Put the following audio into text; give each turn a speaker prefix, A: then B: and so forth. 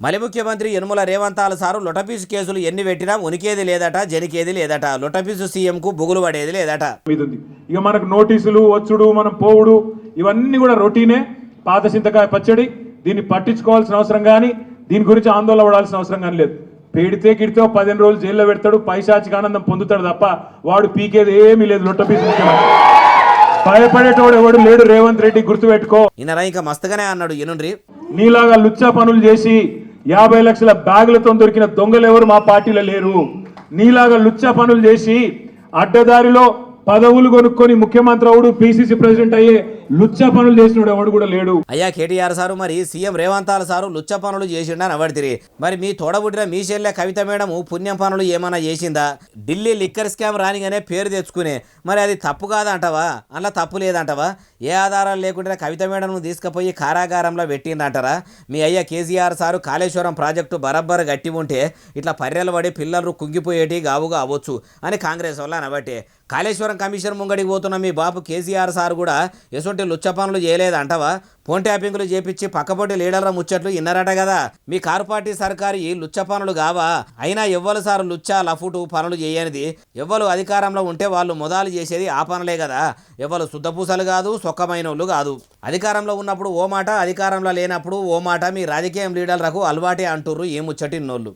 A: మలి ముఖ్యమంత్రి యనుమల రేవంతాల సారు లొటపీసు కేసులు ఎన్ని పెట్టినా ఉనికేది లేదట, జనికేది లేదట. లొటపీసు సీఎంకు బుగులు పడేది లేదట.
B: ఇక మనకు నోటీసులు వచ్చుడు, మనం పోవుడు, ఇవన్నీ కూడా రొటీనే. పాత చింతకాయ పచ్చడి. దీన్ని పట్టించుకోవాల్సిన అవసరం కానీ, దీని గురించి ఆందోళన పడాల్సిన అవసరం కానీ లేదు. పెడితే కిడితే 15 రోజులు జైల్లో పెడతాడు, పైశాచిక ఆనందం పొందుతాడు తప్ప వాడు పీకేది ఏమీ లేదు. లొట్టపీసు ముఖ్యమంత్రి. భయపడేటోడు ఎవడు లేడు. రేవంత్ రెడ్డి గుర్తుపెట్టుకో.
A: ఈయన ఇంకా మస్తుగానే అన్నాడు. ఈయనుండ్రి,
B: నీలాగా లుచ్చా పనులు చేసి 50 లక్షల బ్యాగులతో దొరికిన దొంగలు ఎవరు మా పార్టీలో లేరు. నీలాగా లుచ్చా పనులు చేసి అడ్డదారిలో పదవులు కొనుక్కొని ముఖ్యమంత్రి అవుడు, పిసిసి ప్రెసిడెంట్ అయ్యే లుచ్చా పనులు చేసినాడు ఎవడు కూడా లేడు.
A: అయ్యా కేటీఆర్ సారు, మరి సీఎం రేవంతాల సారు లుచ్చ పనులు చేసిండని అవడితిరి. మరి మీ తోడబుట్టిన మీ చెల్లె కవిత మేడం పుణ్యం పనులు ఏమైనా చేసిందా? ఢిల్లీ లిక్కర్ స్కామ్ రానిగానే పేరు తెచ్చుకునే, మరి అది తప్పు కాదంటావా? అలా తప్పు లేదంటావా? ఏ ఆధారాలు లేకుండా కవిత మేడంను తీసుకుపోయి కారాగారంలో పెట్టిందంటారా? మీ అయ్య కేసీఆర్ సారు కాళేశ్వరం ప్రాజెక్టు బరబ్బర్ గట్టి ఉంటే ఇట్లా పర్రెలు పడి పిల్లలు కుంగిపోయేటి గావుగా అవ్వచ్చు అని కాంగ్రెస్ వల్ల అనబట్టే. కాళేశ్వరం కమిషన్ ముంగడికి పోతున్న మీ బాపు కేసీఆర్ సార్ కూడా ఎటువంటి లుచ్చ పనులు చేయలేదంటావా? ఫోన్ ట్యాపింగ్లు చేపించి పక్కపొట్టి లీడర్ల ముచ్చట్లు ఇన్నారట కదా. మీ కారు పార్టీ సర్కారు ఈ లుచ్చ పనులు కావా? అయినా ఎవ్వరు సారు లుచ్చ లఫుటు పనులు చేయనిది? ఎవ్వరు అధికారంలో ఉంటే వాళ్ళు మొదలు చేసేది ఆ పనులే కదా. ఎవ్వరు శుద్ధపూసలు కాదు, సొక్కమైన వాళ్ళు కాదు. అధికారంలో ఉన్నప్పుడు ఓ మాట, అధికారంలో లేనప్పుడు ఓ మాట. మీ రాజకీయం లీడర్లకు అలవాటే అంటుర్రు ఈ ముచ్చటిన్నోళ్ళు.